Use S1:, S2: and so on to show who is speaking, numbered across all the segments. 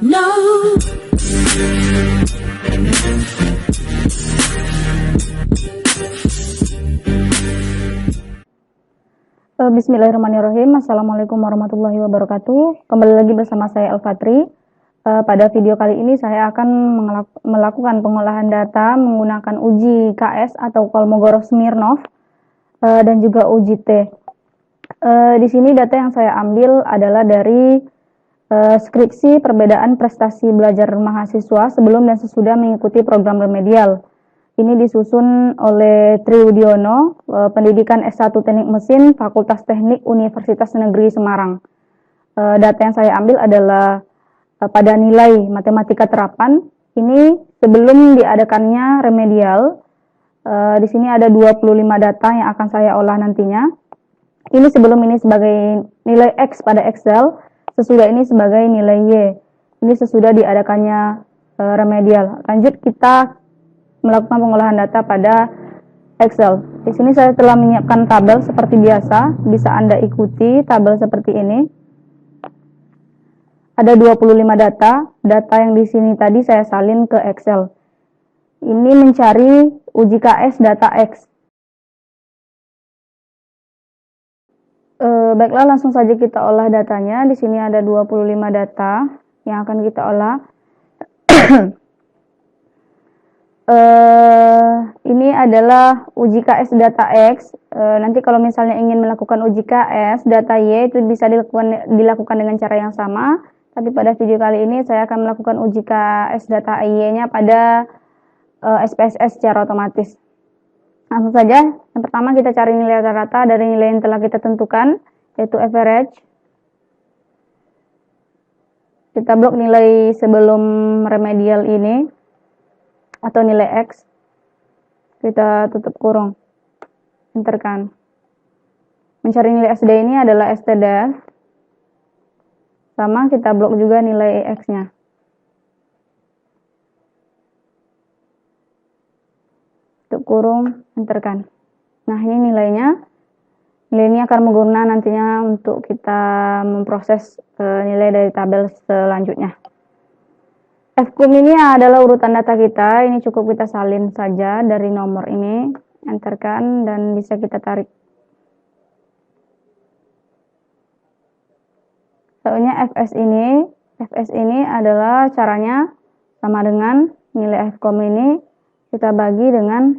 S1: No.
S2: Bismillahirrahmanirrahim. Assalamualaikum warahmatullahi wabarakatuh. Kembali lagi bersama saya Al-Fatri. Pada video kali ini saya akan melakukan pengolahan data menggunakan uji KS atau Kolmogorov-Smirnov dan juga uji T. Di sini data yang saya ambil adalah dari skripsi perbedaan prestasi belajar mahasiswa sebelum dan sesudah mengikuti program remedial. Ini disusun oleh Triudiono, pendidikan S1 Teknik Mesin, Fakultas Teknik Universitas Negeri Semarang. Data yang saya ambil adalah pada nilai matematika terapan. Ini sebelum diadakannya remedial. Di sini ada 25 data yang akan saya olah nantinya. Ini sebelum ini sebagai nilai X pada Excel, sesudah ini sebagai nilai Y. Ini sesudah diadakannya remedial. Lanjut kita melakukan pengolahan data pada Excel. Di sini saya telah menyiapkan tabel seperti biasa, bisa Anda ikuti tabel seperti ini. Ada 25 data yang di sini tadi saya salin ke Excel. Ini mencari uji KS data X. Baiklah, langsung saja kita olah datanya. Di sini ada 25 data yang akan kita olah. Ini adalah uji KS data X. Nanti kalau misalnya ingin melakukan uji KS data Y itu bisa dilakukan dengan cara yang sama. Tapi pada video kali ini saya akan melakukan uji KS data Y-nya pada SPSS secara otomatis. Langsung saja. Yang pertama kita cari nilai rata-rata dari nilai yang telah kita tentukan, yaitu average. Kita blok nilai sebelum remedial ini atau nilai X, kita tutup kurung, enterkan. Mencari nilai SD ini adalah stdf, sama kita blok juga nilai X-nya. Tutup kurung, enterkan. Nah, ini nilainya. Nilai ini akan berguna nantinya untuk kita memproses nilai dari tabel selanjutnya. Fkum ini adalah urutan data kita, ini cukup kita salin saja dari nomor ini, enterkan dan bisa kita tarik. Soalnya fs ini adalah caranya sama dengan nilai Fkum ini kita bagi dengan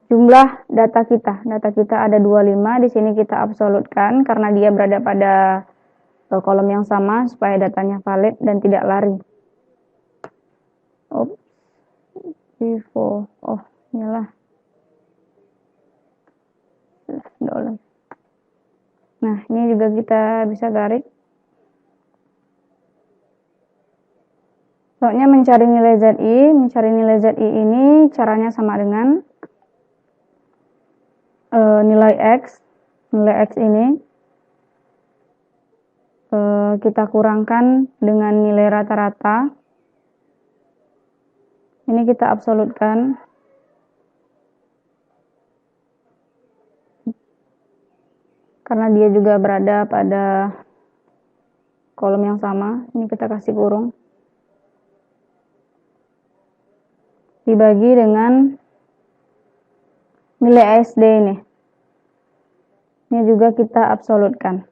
S2: jumlah data kita. Data kita ada 25, di sini kita absolutkan karena dia berada pada kolom yang sama supaya datanya valid dan tidak lari. Inilah. Nah, ini juga kita bisa tarik. Soalnya mencari nilai ZI ini caranya sama dengan nilai X. Nilai X ini kita kurangkan dengan nilai rata-rata. Ini kita absolutkan. Karena dia juga berada pada kolom yang sama. Ini kita kasih kurung. Dibagi dengan nilai SD ini. Ini juga kita absolutkan.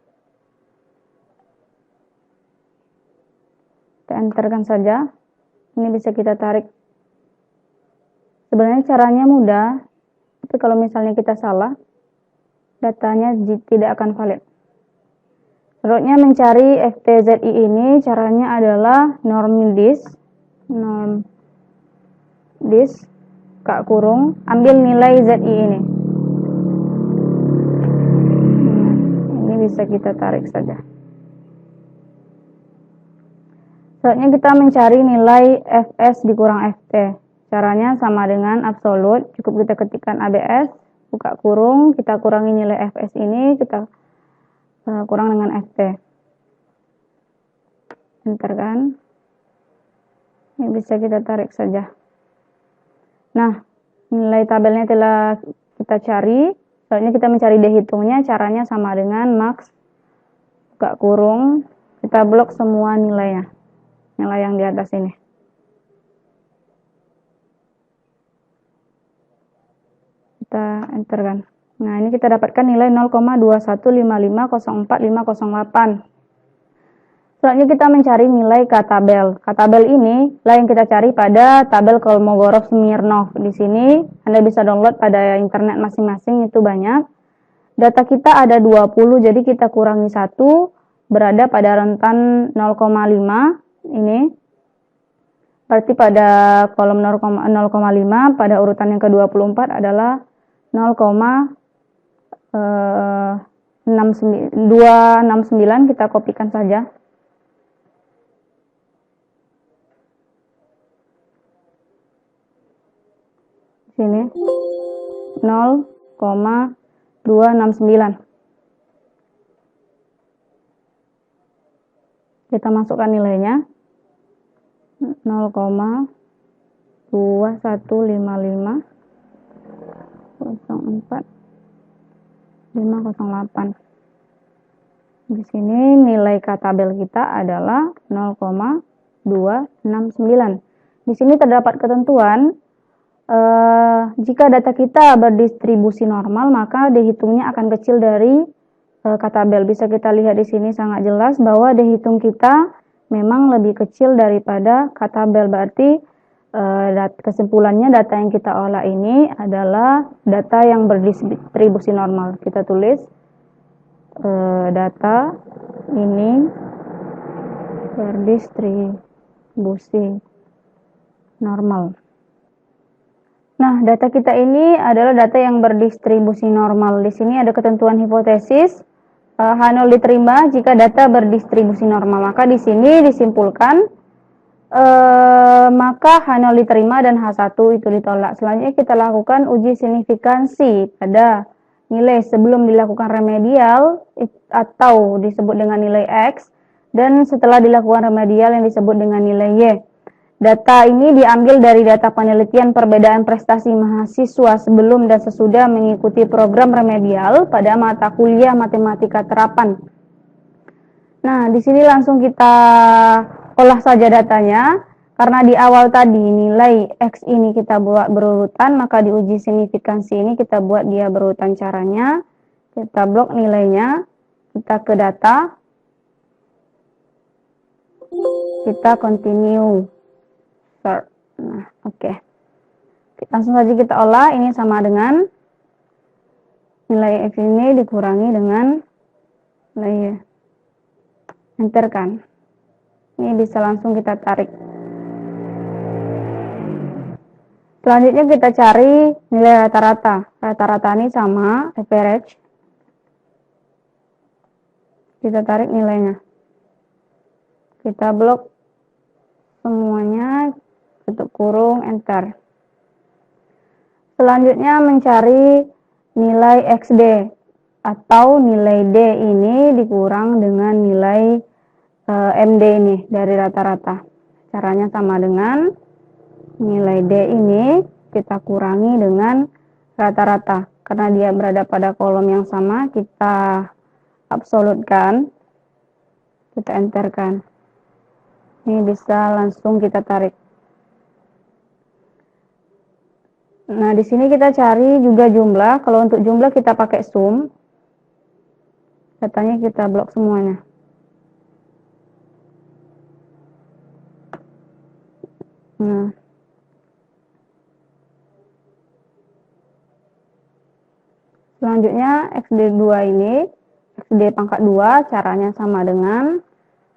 S2: Kita enterkan saja. Ini bisa kita tarik. Sebenarnya caranya mudah, tapi kalau misalnya kita salah, datanya tidak akan valid. Selanjutnya mencari FTZI ini caranya adalah norm dis kak kurung, ambil nilai ZI ini. Ini bisa kita tarik saja. Selanjutnya kita mencari nilai Fs dikurang Ft. Caranya sama dengan absolut, cukup kita ketikkan ABS, buka kurung, kita kurangi nilai Fs ini, kita kurang dengan Ft. Enter kan. Ini bisa kita tarik saja. Nah, nilai tabelnya telah kita cari. Soalnya kita mencari dehitungnya, caranya sama dengan max, buka kurung, Kita blok semua nilainya, nilai yang di atas ini. Kita enter kan. Nah, ini kita dapatkan nilai 0,215504508. Selanjutnya kita mencari nilai K-tabel. K-tabel ini lah yang kita cari pada tabel Kolmogorov-Smirnov. Di sini Anda bisa download pada internet masing-masing, itu banyak. Data kita ada 20, jadi kita kurangi 1, berada pada rentan 0,5 ini. Berarti pada kolom 0,5 pada urutan yang ke-24 adalah 0,269, kita kopikan saja. Sini 0,269. Kita masukkan nilainya 0,21504,508. Di sini nilai K-tabel kita adalah 0,269. Di sini terdapat ketentuan jika data kita berdistribusi normal, maka dihitungnya akan kecil dari K-tabel. Bisa kita lihat di sini sangat jelas bahwa dihitung kita memang lebih kecil daripada K-tabel. Berarti kesimpulannya data yang kita olah ini adalah data yang berdistribusi normal. Kita tulis data ini berdistribusi normal. Nah, data kita ini adalah data yang berdistribusi normal. Di sini ada ketentuan hipotesis H0 diterima jika data berdistribusi normal. Maka di sini disimpulkan maka H0 diterima dan H1 itu ditolak. Selanjutnya kita lakukan uji signifikansi pada nilai sebelum dilakukan remedial atau disebut dengan nilai X, dan setelah dilakukan remedial yang disebut dengan nilai Y. Data ini diambil dari data penelitian perbedaan prestasi mahasiswa sebelum dan sesudah mengikuti program remedial pada mata kuliah matematika terapan. Nah, di sini langsung kita olah saja datanya. Karena di awal tadi nilai X ini kita buat berurutan, maka di uji signifikansi ini kita buat dia berurutan caranya. Kita blok nilainya, kita ke data, kita continue. Nah, oke. Langsung saja kita olah. Ini sama dengan nilai X ini dikurangi dengan nilai Y. Enter kan. Ini bisa langsung kita tarik. Selanjutnya kita cari nilai rata-rata. Rata-rata ini sama average. Kita tarik nilainya. Kita blok semuanya, tutup kurung, enter. Selanjutnya mencari nilai XD atau nilai D ini dikurang dengan nilai MD ini dari rata-rata. Caranya sama dengan nilai D ini kita kurangi dengan rata-rata. Karena dia berada pada kolom yang sama, kita absolutkan, kita enterkan. Ini bisa langsung kita tarik. Nah, di sini kita cari juga jumlah. Kalau untuk jumlah kita pakai sum. Datanya kita blok semuanya. Nah. Selanjutnya XD2 ini, XD pangkat 2, caranya sama dengan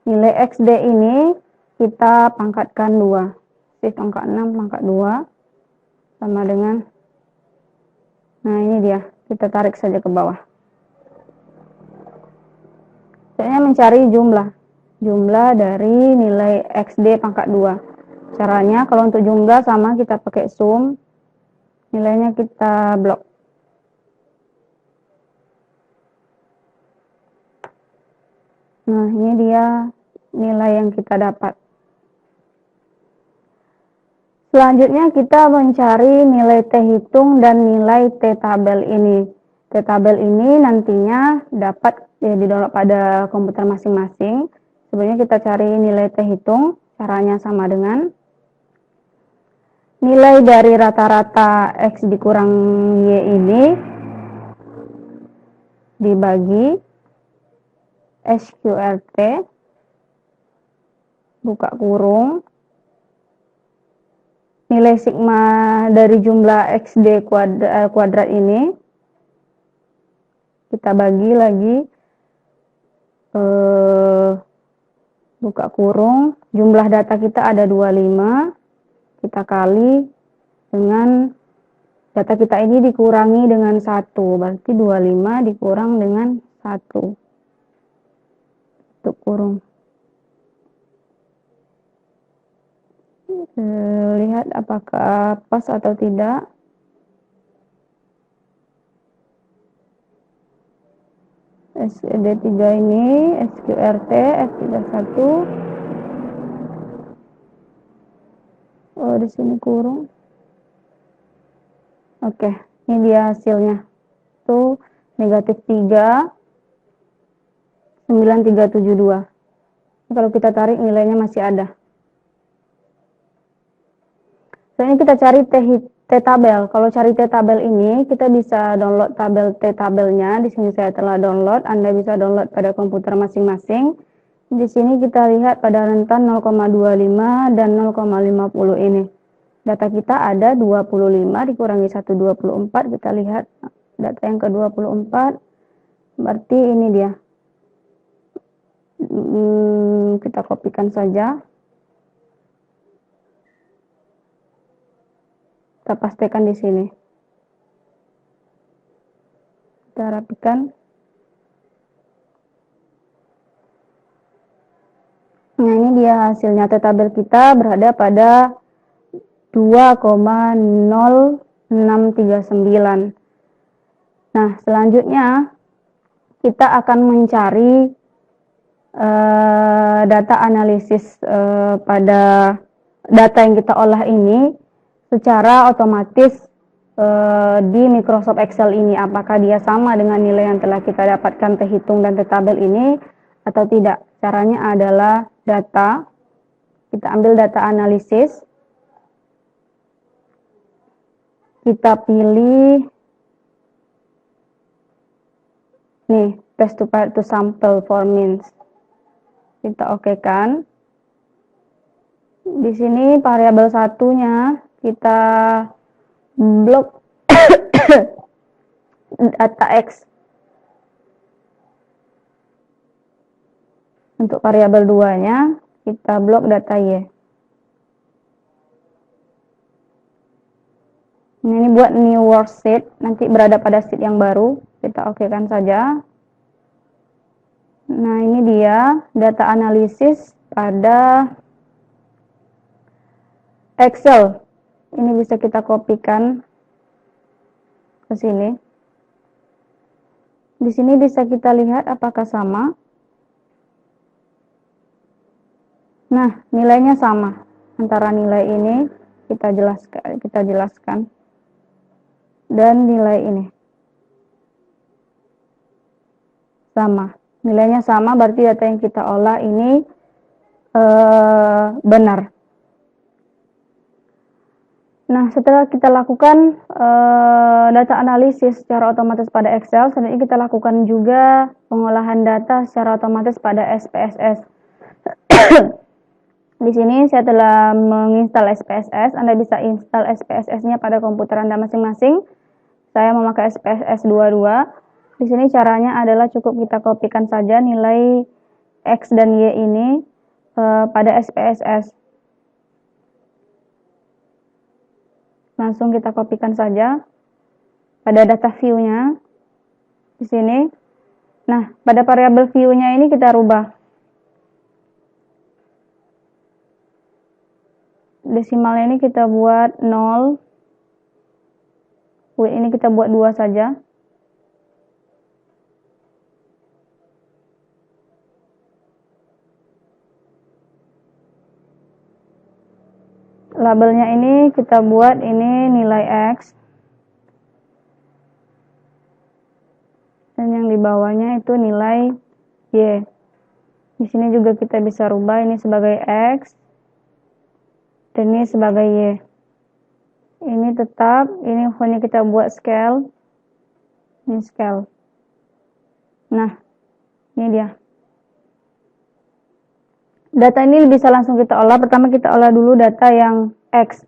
S2: nilai XD ini kita pangkatkan 2. Shift pangkat 6 pangkat 2 sama dengan, nah ini dia, kita tarik saja ke bawah. Caranya mencari jumlah dari nilai XD pangkat 2. Caranya kalau untuk jumlah sama kita pakai sum, nilainya kita blok. Nah, ini dia nilai yang kita dapat. Selanjutnya kita mencari nilai T hitung dan nilai T tabel ini. T tabel ini nantinya dapat di-download pada komputer masing-masing. Sebelumnya kita cari nilai T hitung, caranya sama dengan nilai dari rata-rata X dikurang Y ini dibagi SQRT, buka kurung, nilai sigma dari jumlah XD kuadrat ini kita bagi lagi, buka kurung, jumlah data kita ada 25, kita kali dengan data kita ini dikurangi dengan 1, berarti 25 dikurang dengan 1, tutup kurung. Lihat apakah pas atau tidak. SD3 ini SQRT F31. Oh, di sini kurung. Oke, ini dia hasilnya. Itu negatif 3, 9372. Kalau kita tarik nilainya masih ada. Selanjutnya kita cari T-tabel. Kalau cari T-tabel ini, kita bisa download tabel T-tabelnya. Di sini saya telah download. Anda bisa download pada komputer masing-masing. Di sini kita lihat pada rentan 0,25 dan 0,50 ini. Data kita ada 25 dikurangi 1,24. Kita lihat data yang ke-24. Berarti ini dia. Kita kopikan saja. Kita pastikan di sini. Kita rapikan. Nah, ini dia hasilnya. Tabel kita berada pada 2,0639. Nah, selanjutnya kita akan mencari data analisis pada data yang kita olah ini secara otomatis di Microsoft Excel ini. Apakah dia sama dengan nilai yang telah kita dapatkan T hitung dan T tabel ini atau tidak. Caranya adalah data, kita ambil data analisis, kita pilih nih paste to sample for means, kita okekan. Di sini variabel satunya kita blok data X. Untuk variabel 2-nya kita blok data Y. Ini buat new worksheet, nanti berada pada sheet yang baru, kita okekan saja. Nah, ini dia data analisis pada Excel. Ini bisa kita kopikan ke sini. Di sini bisa kita lihat apakah sama. Nah, nilainya sama antara nilai ini kita jelaskan dan nilai ini sama. Nilainya sama, berarti data yang kita olah ini benar. Nah, setelah kita lakukan data analisis secara otomatis pada Excel, selanjutnya kita lakukan juga pengolahan data secara otomatis pada SPSS. Di sini saya telah menginstal SPSS. Anda bisa install SPSS-nya pada komputer Anda masing-masing. Saya memakai SPSS 22. Di sini caranya adalah cukup kita kopikan saja nilai X dan Y ini pada SPSS. Langsung kita kopikan saja pada data view-nya di sini. Nah, pada variabel view-nya ini kita rubah. Desimalnya ini kita buat 0. W ini kita buat 2 saja. Labelnya ini kita buat ini nilai X. Dan yang di bawahnya itu nilai Y. Di sini juga kita bisa rubah ini sebagai X dan ini sebagai Y. Ini tetap, ini hanya kita buat scale. Ini scale. Nah, ini dia. Data ini bisa langsung kita olah. Pertama kita olah dulu data yang X.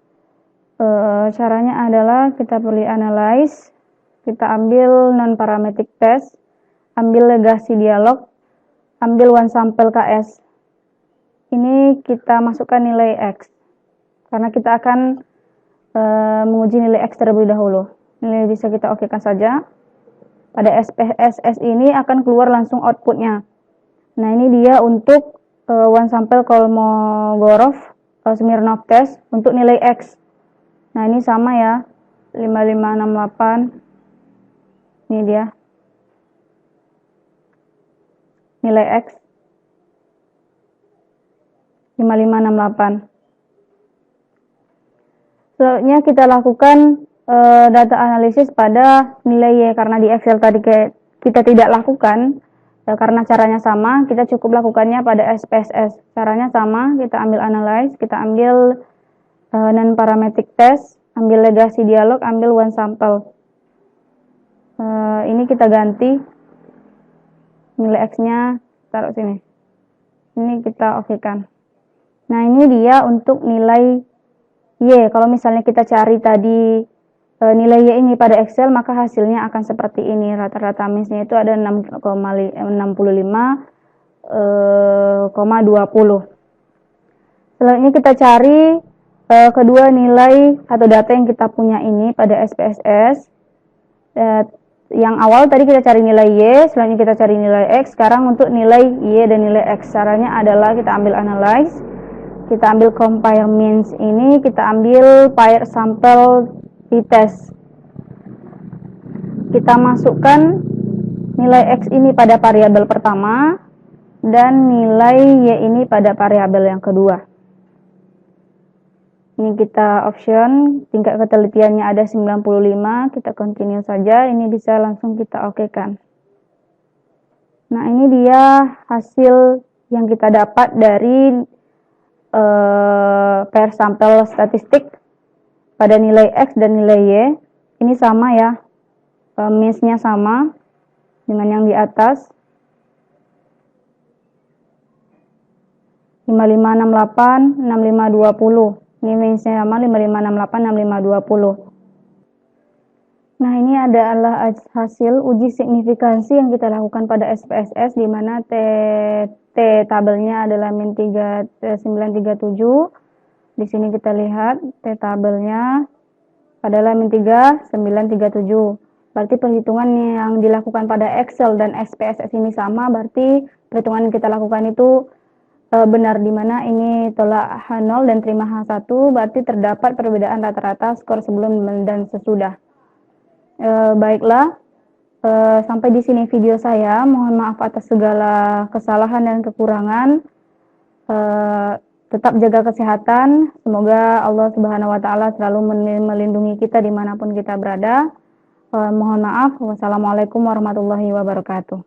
S2: Caranya adalah kita pilih analyze, kita ambil non-parametric test, ambil legasi dialog, ambil one sample KS. Ini kita masukkan nilai X. Karena kita akan menguji nilai X terlebih dahulu. Ini bisa kita okekan saja. Pada SPSS ini akan keluar langsung outputnya. Nah, ini dia untuk one sample Kolmogorov Smirnov test untuk nilai X. Nah, ini sama ya, 5568. Ini dia nilai X 5568. Selanjutnya kita lakukan data analisis pada nilai Y, karena di Excel tadi kita tidak lakukan karena caranya sama. Kita cukup lakukannya pada SPSS. Caranya sama, kita ambil analyze, kita ambil non-parametric test, ambil legasi dialog, ambil one sample. Ini kita ganti nilai X-nya, taruh sini. Ini kita okekan. Nah, ini dia untuk nilai Y. Kalau misalnya kita cari tadi nilai Y ini pada Excel, maka hasilnya akan seperti ini. Rata-rata minsnya itu ada 6,65,20. Selanjutnya kita cari kedua nilai atau data yang kita punya ini pada SPSS. Yang awal tadi kita cari nilai Y, selanjutnya kita cari nilai X. Sekarang untuk nilai Y dan nilai X, caranya adalah kita ambil analyze, kita ambil compare means ini, kita ambil pair sample t-test. Kita masukkan nilai X ini pada variabel pertama dan nilai Y ini pada variabel yang kedua. Ini kita option, tingkat ketelitiannya ada 95, kita continue saja, ini bisa langsung kita okekan. Nah, ini dia hasil yang kita dapat dari pair sampel statistik pada nilai X dan nilai Y. Ini sama ya, means-nya sama dengan yang di atas, 5568, 6520. Ini means-nya sama, 5568, 6520. Nah, ini adalah hasil uji signifikansi yang kita lakukan pada SPSS, di mana T tabelnya adalah min 3937. Di sini kita lihat T tabelnya adalah min 3937. Berarti perhitungan yang dilakukan pada Excel dan SPSS ini sama, berarti perhitungan yang kita lakukan itu benar, di mana ini tolak H0 dan terima H1, berarti terdapat perbedaan rata-rata skor sebelum dan sesudah. Baiklah, sampai di sini video saya. Mohon maaf atas segala kesalahan dan kekurangan. Tetap jaga kesehatan. Semoga Allah Subhanahu wa Ta'ala selalu melindungi kita dimanapun kita berada. Mohon maaf. Wassalamualaikum warahmatullahi wabarakatuh.